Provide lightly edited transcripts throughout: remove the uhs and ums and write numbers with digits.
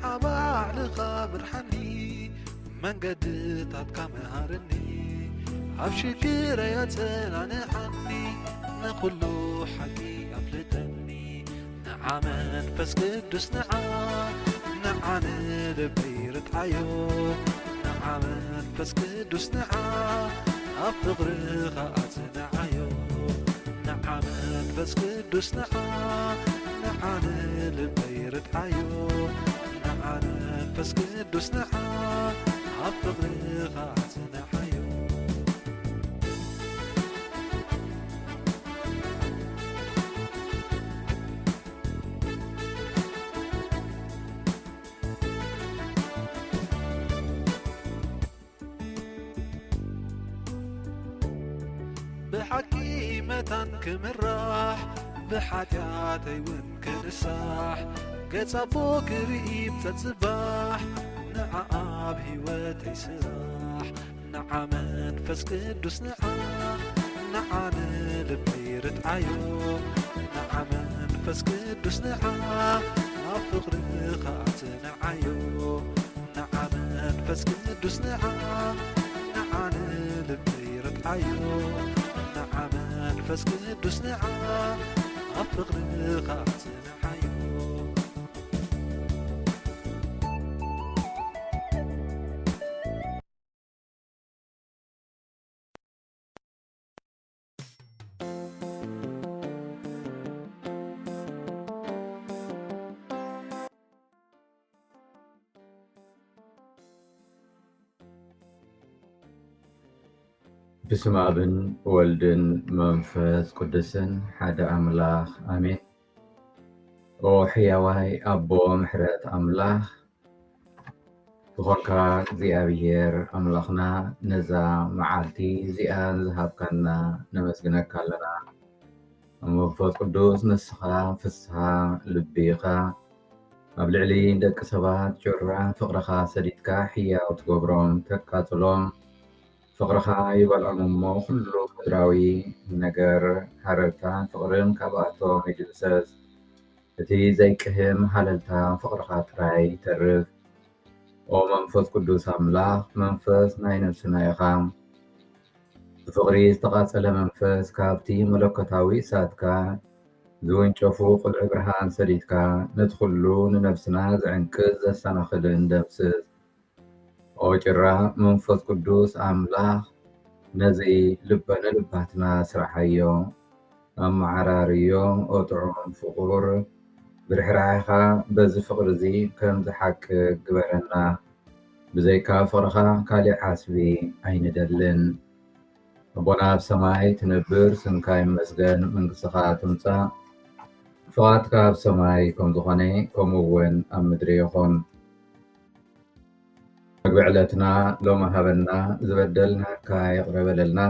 نعبع لخا مرحني من قدتات كمهارني عفشكر يا تلاني عني نخلو حقي أفلتني نعمن فس قدس نعان لبير تعيو نعمن فس قدس أفغر غات نعيو نعمن فس قدس نعان لبير تعيو نعمن فس قدس أفغر غات نعيو بحكيمة كمراح بحاتياتي ونكنساح قد صابوك رئيب تتصباح نعاب هواتي سراح نعمان فس قدس نعان لبير تعيو نعمان فس قدس أفغر غات نعيو نعمان فس قدس نعان لبير تعيو نعمان فس قدس أفغر غات نعيو بسم أبن والدن منفذ قدسن حدا أملاخ آمين أو حياواي أبو محرات أملاخ بخوركا زي أبيهر أملاخنا نزا معالتي زي أنزهب كنا نمسجنك لنا منفذ قدوس نسخا فسها لبيخا أبلعلي دك سبات جرع فقرخا سديدكا حياو تقبرون تكاتلون فقرخا يبالعن مو كله قدراوي نجر حررتا فقرن كباتو مجلسس እቲ ዘይቅህም ሃለልታ ፍቕርኻ ጥራይ ተርፍ ኦ መንፈስ ቅዱስ ኣምላኽ መንፈስ ናይ ነፍስና ኢኻ ብፍቕሪ ዝተቓጸለ መንፈስ ካብቲ መለኮታዊ እሳትካ ዝወንጨፉ ቁልዒ ብርሃን ሰዲድካ ነቲ ኩሉ ንነፍስና ዝዕንቅዝ ዘሰናኽልን ደምስስ ኦ ጭራ መንፈስ ቅዱስ ኣምላኽ ነዚ ልበ ንልባትና ስራሓዮ ኣመዓራርዮ ኦ ጥዑም ፍቑር ብርሕራሕኻ በዚ ፍቕሪ እዚ ከም ዝሓቅ ግበረና ብዘይካ ፍቕርኻ ካሊእ ሓስቢ ኣይንደልን ኣቦና ኣብ ሰማይ ትነብር ስምካ ይመስገን መንግስትኻ ትምፃእ ፍቓድካ ኣብ ሰማይ ከም ዝኾነ ከምኡ እውን ኣብ ምድሪ ይኹን ምግቢ ዕለትና ሎሚ ሃበና ዝበደልናካ ይቕረ በለልና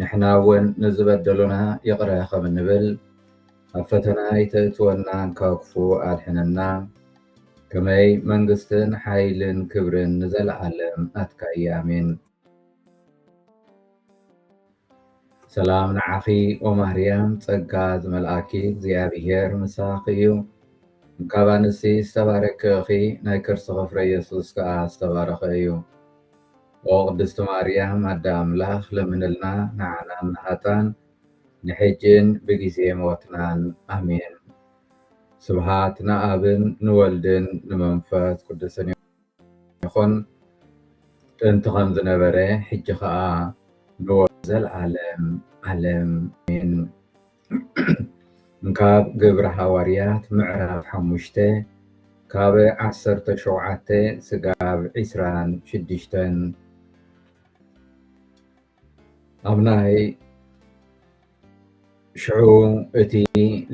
ንሕና እውን ንዝበደሉና ይቕረ ከም እንብል ኣብ ፈተና ይተእትወና ካብ ክፉእ ኣድሕነና ከመይ መንግስትን ሓይልን ክብርን ንዘለዓለም ኣትካ እያ ኣሜን ሰላም ንዓኺ ኦ ማርያም ጸጋ ዝመልኣኪ እግዚኣብሔር ምሳኺ እዩ ካብ ኣንስቲ ዝተባረክኺ ናይ ክርስቶስ ፍረ ኢየሱስ ከዓ ዝተባረኸ እዩ ኦ ቅድስቲ ማርያም ኣደ ኣምላኽ ለምንልና ንዓና ንሃጣን ንሕጅን ብግዜ ሞትናን ኣሜን ስብሃት ንኣብን ንወልድን ንመንፈስ ቅዱስን ይኹን ጥንቲ ከም ዝነበረ ሕጂ ከዓ ንወልድ ዘለዓለም ዓለም ኣሜን ካብ ግብረ ሃዋርያት ምዕራፍ 5 ካብ 17 ስጋብ 26 ኣብ ናይ ሽዑ እቲ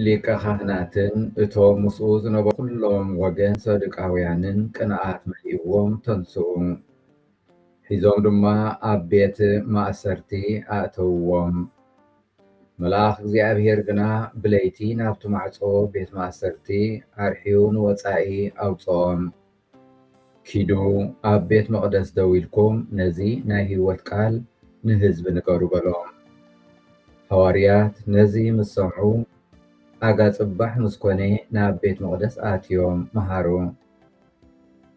ሊቀ ካህናትን እቶም ምስኡ ዝነበሩ ኩሎም ወገን ሰዱቃውያንን ቅንኣት መሊእዎም ተንስኡ ሒዞም ድማ ኣብ ቤት ማእሰርቲ ኣእተውዎም መልኣኽ እግዚኣብሔር ግና ብለይቲ ናብቲ ማዕፆ ቤት ማእሰርቲ ኣርሒዩ ንወፃኢ ኣውፅኦም ኪዱ ኣብ ቤት መቕደስ ደው ኢልኩም ነዚ ናይ ህይወት ቃል ንህዝቢ ንገሩ በሎም ሃዋርያት ነዚ ምስ ሰምዑ ኣጋ ጽባሕ ምስ ኮነ ናብ ቤት መቕደስ ኣትዮም መሃሩ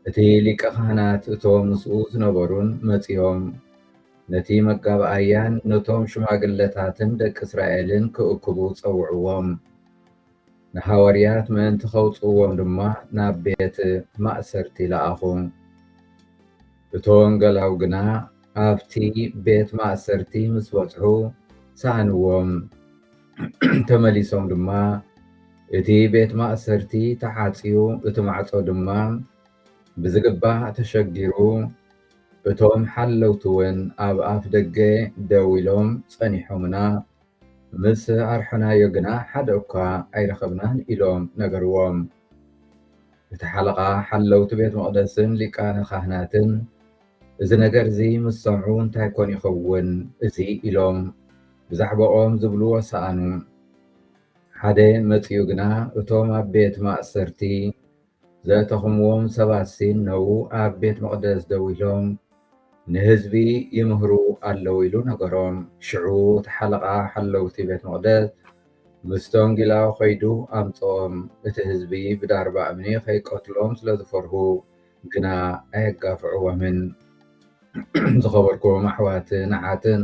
እቲ ሊቀ ካህናት እቶም ምስኡ ዝነበሩን መጺኦም ነቲ መጋብኣያን ነቶም ሽማግለታትን ደቂ እስራኤልን ክእክቡ ጸውዕዎም። ንሓዋርያት ምእንቲ ኸውፅዎም ድማ ናብ ቤት ማእሰርቲ ለኣኹ። እቶም ወንጌላዊ ግና ኣብቲ ቤት ማእሰርቲ ምስ በጽሑ ሰኣንዎም። ተመሊሶም ድማ እቲ ቤት ማእሰርቲ ተሓጽዩ እቲ ማዕጾ ድማ ብዝግባእ ተሸጊሩ እቶም ሓለውቲ እውን ኣብ ኣፍ ደገ ደው ኢሎም ጸኒሖምና ምስ ኣርሕናዮ ግና ሓደ እኳ ኣይረኸብናን ኢሎም ነገርዎም። እቲ ሓለቓ ሓለውቲ ቤት መቕደስን ሊቃነ ካህናትን እዚ ነገር እዚ ምስ ሰምዑ እንታይ ኮን ይኸውን እዚ ኢሎም ብዛዕባኦም ዝብልዎ ሰኣኑ። ሓደ መጺኡ ግና እቶም ኣብ ቤት ማእሰርቲ ዘእተኹምዎም ሰባት ነዉ ኣብ ቤት መቕደስ ደው ኢሎም ንህዝቢ ይምህሩ ኣለዉ ኢሉ ነገሮም። ሽዑ እቲ ሓለቓ ሓለውቲ ቤት መቕደስ ምስቲ ወንጌላዊ ኸይዱ ኣምጽኦም። እቲ ህዝቢ ብዳርባ እምኒ ከይቀትሎም ስለ ዝፈርሁ ግና ኣየጋፍዕዎምን። ዝኸበርኩም ኣሕዋትን ንዓትን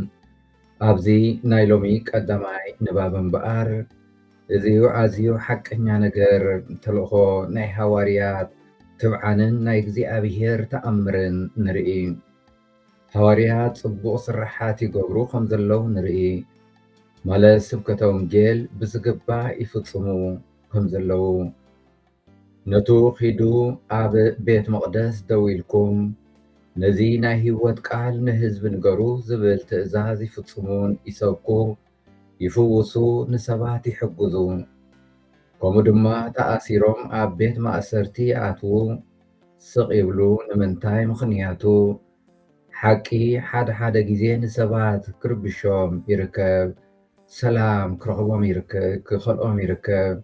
ኣብዚ ናይ ሎሚ ቀዳማይ ንባብ እምበኣር እዚ ኣዝዩ ሓቀኛ ነገር ተልእኾ ናይ ሃዋርያት ትብዓንን ናይ እግዚኣብሔር ተኣምርን ንርኢ። ሃዋርያት ጽቡቕ ስራሓት ይገብሩ ከም ዘለዉ ንርኢ። ማለት ስብከተ ወንጌል ብዝግባእ ይፍጽሙ ከም ዘለዉ። ነቱ ኺዱ ኣብ ቤት መቕደስ ደው ኢልኩም ነዚ ናይ ህይወት ቃል ንህዝቢ ንገሩ ዝብል ትእዛዝ ይፍጽሙን ይሰብኩ ይፍውሱ ንሰባት ይሕግዙ። ከምኡ ድማ ተኣሲሮም ኣብ ቤት ማእሰርቲ ይኣትዉ ስቕ ይብሉ። ንምንታይ? ምኽንያቱ ሓቂ ሓደ ግዜ ንሰባት ክርብሾም ይርከብ፣ ሰላም ክረኽቦም ክኸልኦም ይርከብ።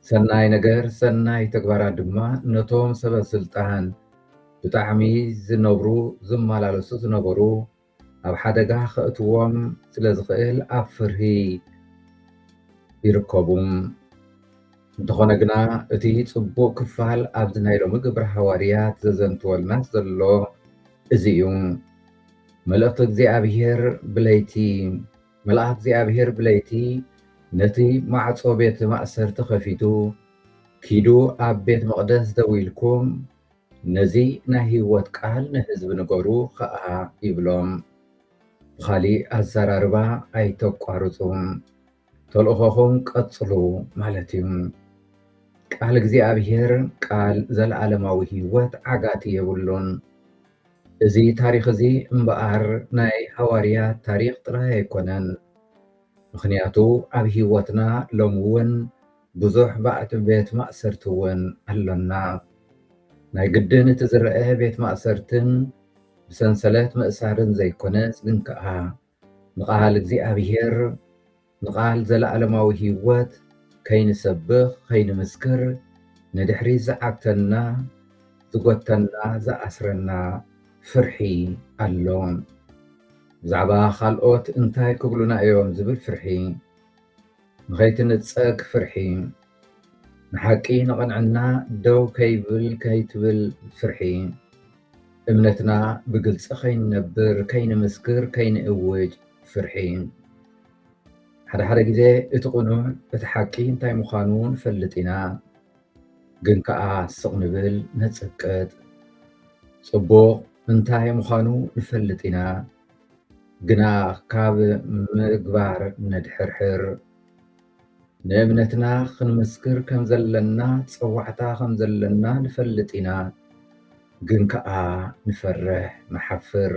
ሰናይ ነገር ሰናይ ተግባራት ድማ ነቶም ሰበስልጣን ብጣዕሚ ዝነብሩ ዝመላለሱ ዝነበሩ ኣብ ሓደጋ ከእትዎም ስለ ዝኽእል ኣብ ፍርሂ ይርከቡ። እንተኾነ ግና እቲ ጽቡቕ ክፋል ኣብዚ ናይ ሎሚ ግብረ ሃዋርያት ዘዘንትወልና ዘሎ እዚ እዩ። መልእኽቲ እግዚኣብሔር መልኣክ እግዚኣብሔር ብለይቲ ነቲ ማዕጾ ቤት ማእሰርቲ ኸፊቱ ኪዱ ኣብ ቤት መቕደስ ደው ኢልኩም ነዚ ናይ ህይወት ቃል ንህዝቢ ንገሩ ከዓ ይብሎም። ብኻሊእ ኣዘራርባ ኣይተቋርፁ፣ ተልእኾኹም ቀጽሉ ማለት እዩ። ቃል እግዚኣብሔር ቃል ዘለዓለማዊ ህይወት ዓጋቲ የብሉን። እዚ ታሪኽ እዚ እምበኣር ናይ ሃዋርያት ታሪኽ ጥራይ ኣይኮነን። ምኽንያቱ ኣብ ህይወትና ሎሚ እውን ብዙሕ ባእቲ ቤት ማእሰርቲ እውን ኣሎና። ናይ ግድን እቲ ዝርአ ቤት ማእሰርትን ብሰንሰለት ምእሳርን ዘይኮነስ ግን ከዓ ንቓል እግዚኣብሔር ንቓል ዘለዓለማዊ ህይወት ከይንሰብኽ ከይንምስክር ንድሕሪ ዝዓግተና ዝጐተና ዝኣስረና ፍርሒ ኣሎ። ብዛዕባ ካልኦት እንታይ ክብሉና እዮም ዝብል ፍርሒ፣ ንኸይትንጸግ ፍርሒ፣ ንሓቂ ንቐንዕና ደው ከይትብል ፍርሒ፣ እምነትና ብግልፂ ከይንነብር ከይንምስክር ከይንእውጅ ፍርሒ። ሓደ ግዜ እቲ ቕኑዕ እቲ ሓቂ እንታይ ምዃኑ ንፈልጥ ኢና፣ ግን ከዓ ስቕ ንብል ነጽቅጥ። ጽቡቕ እንታይ ምዃኑ ንፈልጥ ኢና፣ ግና ካብ ምግባር ነድሕርሕር። ንእምነትና ክንምስክር ከም ዘለና ፀዋዕታ ከም ዘለና ንፈልጥ ኢና፣ ግን ከዓ ንፈርሕ ንሓፍር።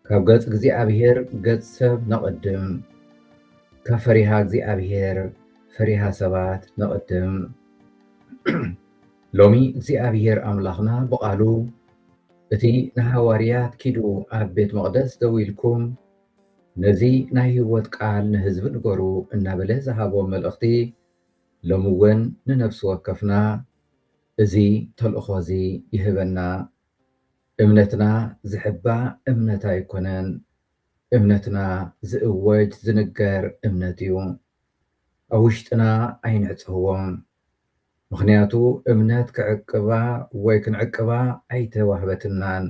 ካብ ገጽ እግዚኣብሔር ገጽ ሰብ ነቐድም፣ ካብ ፈሪሃ እግዚኣብሔር ፈሪሃ ሰባት ነቐድም። ሎሚ እግዚኣብሔር ኣምላኽና ብቓሉ እቲ ንሃዋርያት ኪዱ ኣብ ቤት መቕደስ ደው ኢልኩም ነዚ ናይ ህይወት ቃል ንህዝቢ ንገሩ እናበለ ዝሃቦም መልእኽቲ ሎሚ እውን ንነፍሲ ወከፍና እዚ ተልእኾ እዚ ይህበና። እምነትና ዝሕባእ እምነት ኣይኮነን፣ እምነትና ዝእወጅ ዝንገር እምነት እዩ። ኣብ ውሽጥና ኣይንዕፀዎም። ምክንያቱ እምነት ክዕቅባ ወይ ክንዕቅባ ኣይተዋህበትናን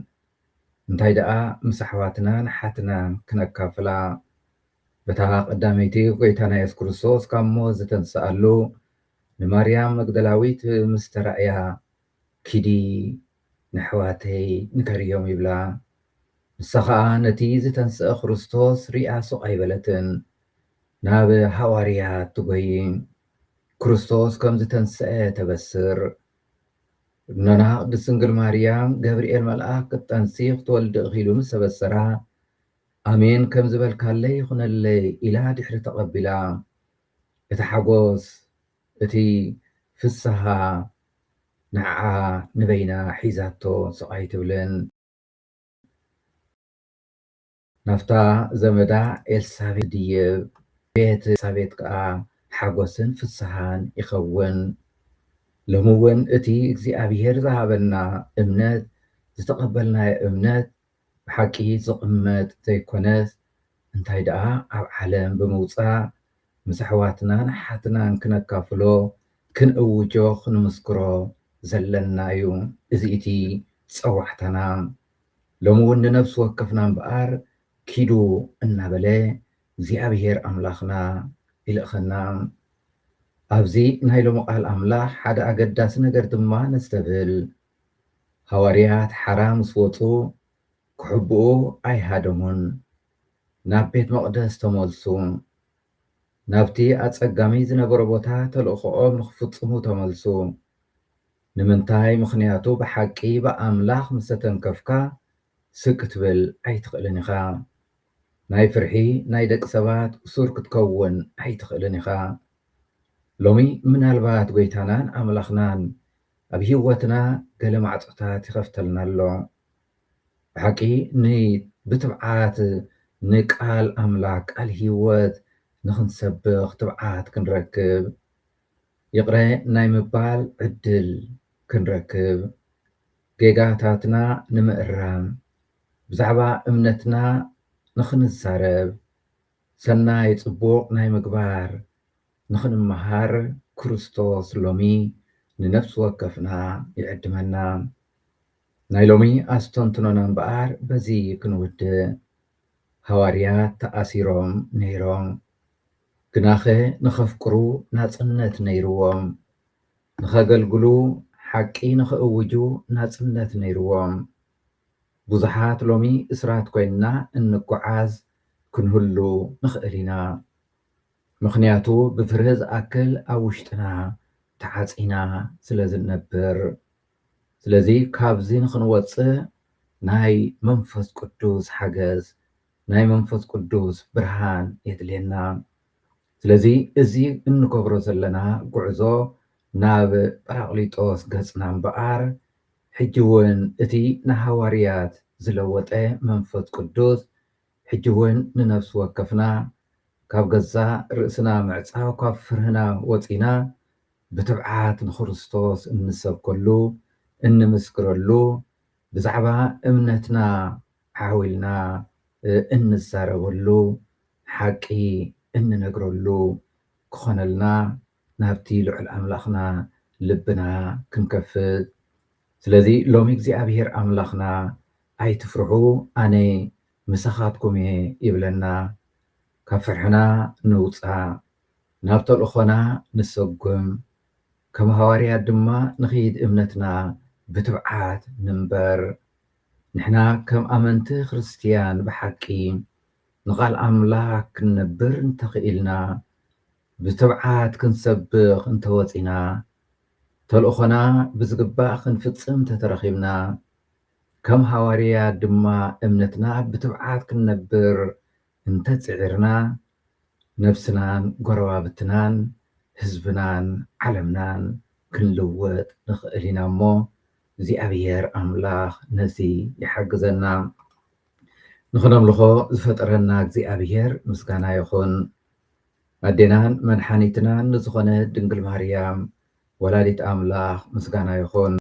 እንታይ ደኣ ምስ ኣሕዋትናን ሓትናን ክነካፍላ በታ ቀዳመይቲ ጎይታና ኢየሱስ ክርስቶስ ካብ ሞት ዝተንስኣሉ ንማርያም መግደላዊት ምስ ተራእያ ኪዲ ንኣሕዋተይ ንገርዮም ይብላ ንሳ ከዓ ነቲ ዝተንስአ ክርስቶስ ሪኣ ሱቕ ኣይበለትን ናብ ሃዋርያት ትጎይ ክርስቶስ ከም ዝተንስአ ተበስር እኖና ቅድስት ድንግል ማርያም ገብርኤል መልኣክ ክትጠንሲኽ ትወልድ ኢሉ ምስ ተበሰራ ኣሜን ከም ዝበልካለይ ይኹነለይ ኢላ ድሕሪ ተቐቢላ እቲ ሓጎስ እቲ ፍስሓ ንዓዓ ንበይና ሒዛቶ ስቓይ ትብልን ናፍታ ዘመዳ ኤልሳቤጥ ድይብ ቤት ኤልሳቤጥ ከዓ ሓጎስን ፍስሓን ይኸውን ሎሚ እውን እቲ እግዚኣብሔር ዝሃበና እምነት ዝተቐበልናዮ እምነት ብሓቂ ዝቕመጥ ዘይኮነስ እንታይ ደኣ ኣብ ዓለም ብምውፃእ ምስ ኣሕዋትናን ሓትናን ክነካፍሎ ክንእውጆ ክንምስክሮ ዘለና እዩ እዚ እቲ ፀዋሕታና ሎሚ እውን ንነብሲ ወከፍና እምበኣር ኪዱ እናበለ እግዚኣብሔር ኣምላኽና ይልእኸና ኣብዚ ናይ ሎሚ ቃል ኣምላኽ ሓደ ኣገዳሲ ነገር ድማ ነስተብል ሃዋርያት ሓራ ምስ ወፁ ክሕብኡ ኣይሃደሙን ናብ ቤት መቕደስ ተመልሱ ናብቲ ኣፀጋሚ ዝነበሮ ቦታ ተልእኽኦም ንክፍፅሙ ተመልሱ ንምንታይ ምክንያቱ ብሓቂ ብኣምላኽ ምስ ተተንከፍካ ስቅ ትብል ኣይትኽእልን ኢኻ ናይ ፍርሒ ናይ ደቂ ሰባት እሱር ክትከውን ኣይትኽእልን ኢኻ ሎሚ ምናልባት ጎይታናን ኣምላኽናን ኣብ ሂወትና ገለ ማዕፆታት ይኸፍተልና ኣሎ ብሓቂ ብትብዓት ንቃል ኣምላኽ ቃል ሂወት ንክንሰብኽ ትብዓት ክንረክብ ይቕረ ናይ ምባል ዕድል ክንረክብ ጌጋታትና ንምእራም ብዛዕባ እምነትና ንክንዛረብ ሰናይ ፅቡቕ ናይ ምግባር ንክንመሃር ክርስቶስ ሎሚ ንነፍሲ ወከፍና ይዕድመና ናይ ሎሚ ኣስተንትኖና እምበኣር በዚ ክንውድእ ሃዋርያት ተኣሲሮም ነይሮም ግናኸ ንኸፍቅሩ ናፅነት ነይርዎም ንኸገልግሉ ሓቂ ንኽእውጁ ናፅነት ነይርዎም ብዙሓት ሎሚ እስራት ኮይንና እንጓዓዝ ክንህሉ ንኽእል ኢና ምክንያቱ ብፍርህ ዝኣክል ኣብ ውሽጥና ተዓፂና ስለ ዝነብር ስለዚ ካብዚ ንክንወፅእ ናይ መንፈስ ቅዱስ ሓገዝ ናይ መንፈስ ቅዱስ ብርሃን የድልየና ስለዚ እዚ እንገብሮ ዘለና ጉዕዞ ናብ ጰራቅሊጦስ ገፅና እምበኣር ሕጂ እውን እቲ ንሃዋርያት ዝለወጠ መንፈስ ቅዱስ ሕጂ እውን ንነፍሲ ወከፍና ካብ ገዛ ርእስና ምዕፃው ካብ ፍርህና ወፂና ብትብዓት ንክርስቶስ እንሰብከሉ እንምስክረሉ ብዛዕባ እምነትና ሓዊልና እንዛረበሉ ሓቂ እንነግረሉ ክኾነልና ናብቲ ልዑል ኣምላኽና ልብና ክንከፍት ስለዚ ሎሚ እግዚኣብሔር ኣምላኽና ኣይትፍርሑ ኣነ ምሳኻትኩም እየ ይብለና ካብ ፍርሕና ንውፃእ ናብ ተልእኾና ንሰጉም ከም ሃዋርያት ድማ ንኸይድ እምነትና ብትብዓት ንንበር ንሕና ከም ኣመንቲ ክርስትያን ብሓቂ ንቓል ኣምላኽ ክንነብር እንተኽኢልና ብትብዓት ክንሰብኽ እንተወፂና ተልእኾና ብዝግባእ ክንፍፅም ተተረኺብና ከም ሃዋርያት ድማ እምነትና ብትብዓት ክንነብር እንተፅዒርና ነፍስናን ጎረባብትናን ህዝብናን ዓለምናን ክንልወጥ ንኽእል ኢና እሞ እግዚኣብሔር ኣምላኽ ነዚ ይሓግዘና ንኽነምልኾ ዝፈጠረና እግዚኣብሔር ምስጋና ይኹን ኣዴናን መድሓኒትናን ንዝኾነ ድንግል ማርያም ወላዲት ኣምላኽ ምስጋና ይኹን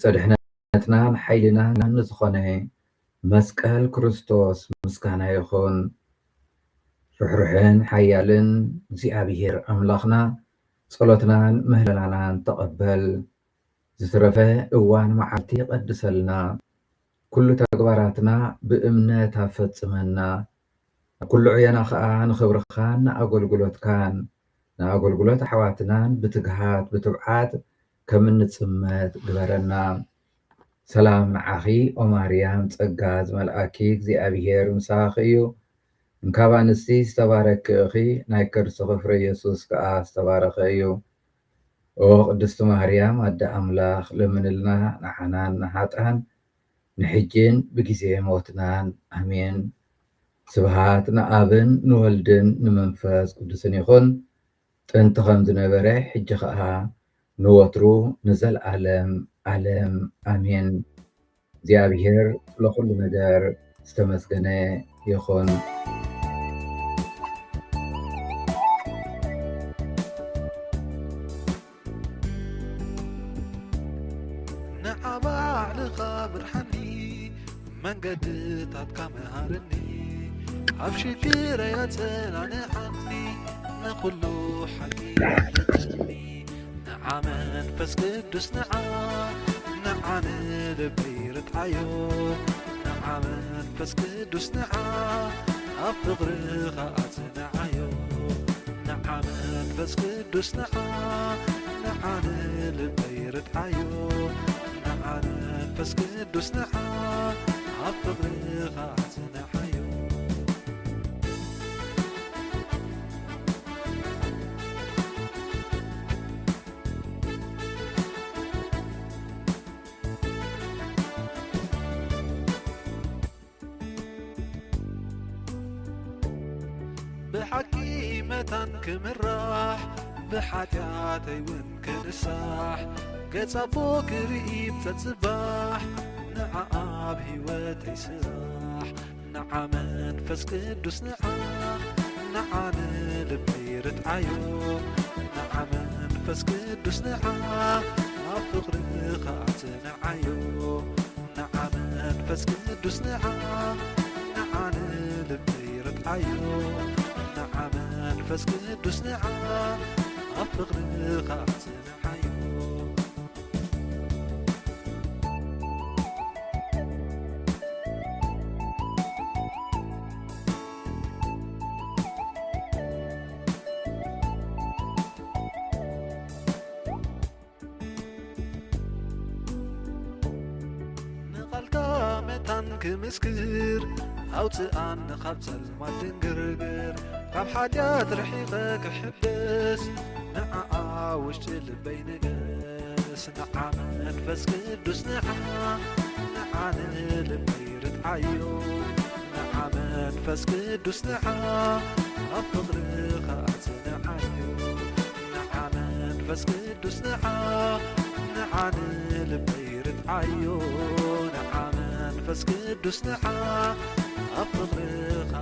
ፀድሕነትናን ሓይልናን ንዝኾነ መስቀል ክርስቶስ ምስጋና ይኹን ርሕርሕን ሓያልን እግዚኣብሔር ኣምላኽና ጸሎትናን ምህለላናን ተቐበል ዝትረፈ እዋን መዓልቲ ቀድሰልና ኩሉ ተግባራትና ብእምነት ኣፈጽመና ኩሉ ዕየና ከዓ ንኽብርኻን ንኣገልግሎትካን ንኣገልግሎት ኣሕዋትናን ብትግሃት ብትብዓት ከም እንጽመት ግበረና። ሰላም ንዓኺ ኦ ማርያም ጸጋ ዝመልአኪ እግዚኣብሔር ምሳኺ እዩ እንካብ ኣንስቲ ዝተባረኪ ኢኺ ናይ ከርሥኺ ፍረ ኢየሱስ ከዓ ዝተባረኸ እዩ። ኦ ቅድስቲ ማርያም ኣደ ኣምላኽ ለምንልና ንሓናን ንሓጣን ንሕጅን ብጊዜ ሞትናን ኣሜን። ስብሃት ንኣብን ንወልድን ንመንፈስ ቅዱስን ይኹን ጥንቲ ከም ዝነበረ ሕጂ ከዓ ንወትሩ ንዘለዓለም ዓለም ኣሜን። እግዚኣብሔር ለኹሉ ነገር ዝተመስገነ ይኹን። ንዓባዕልኻ ብርሃኒ መንገድታትካ መሃርኒ ኣብ ሽግረይ ኣጸናንዓኒ ንኹሉ ሓቂ ኣለኒ ንዓ መንፈስ ቅዱስ ንዓ ንዓነ ልበይ ርትዓዮ ንዓ መንፈስ ቅዱስ ንዓ ኣብ ፍቕርኻ ኣጽንዓዮ ንዓ መንፈስ ቅዱስ ንዓ ንዓነ ልበይ ርትዓዮ ንዓ መንፈስ ቅዱስ ንዓ ኣብ ፍቕርኻ ኣጽንዓዮ ብሓቂ መታን ክምራሕ ብሓጢኣተይ ውን ክንሳሕ ገጻ ቦ ክርኢ ብተጽባሕ ንዓ ኣብ ሕይወተይ ስራሕ ንዓ መንፈስ ቅዱስ ንዓ ንዓነ ልበይ ርትዓዮ ንዓ መንፈስ ቅዱስ ንዓ ኣብ ፍቕርኻ ኣጽንዓዮ ንዓ መንፈስ ቅዱስ ንዓ ንዓነ ልበይ ርትዓዮ ንዓ መንፈስ ቅዱስ ንዓ ኣብ ፍቕርኻ ኣጽንዓዮ ንቓልካ መታን ክምስክር ኣውፅኣኒ ካብ ጸልማት ድንግርግር ካብ ሓጢኣት ርሒቐ ክሕደስ ንዓኣ ውሽጢ ልበይ ንገስ ንዓ መንፈስ ቅዱስ ንዓ ንዓነ ልበይ ርትዓዮ ንዓ መንፈስ ቅዱስ ንዓ ኣብ ፍቕርኻ ኣጽንዓዮ ንዓ መንፈስ ቅዱስ ንዓ ንዓነ ልበይ ርትዓዮ ንዓ መንፈስ ቅዱስ ንዓ ኣብ ፍቕርኻ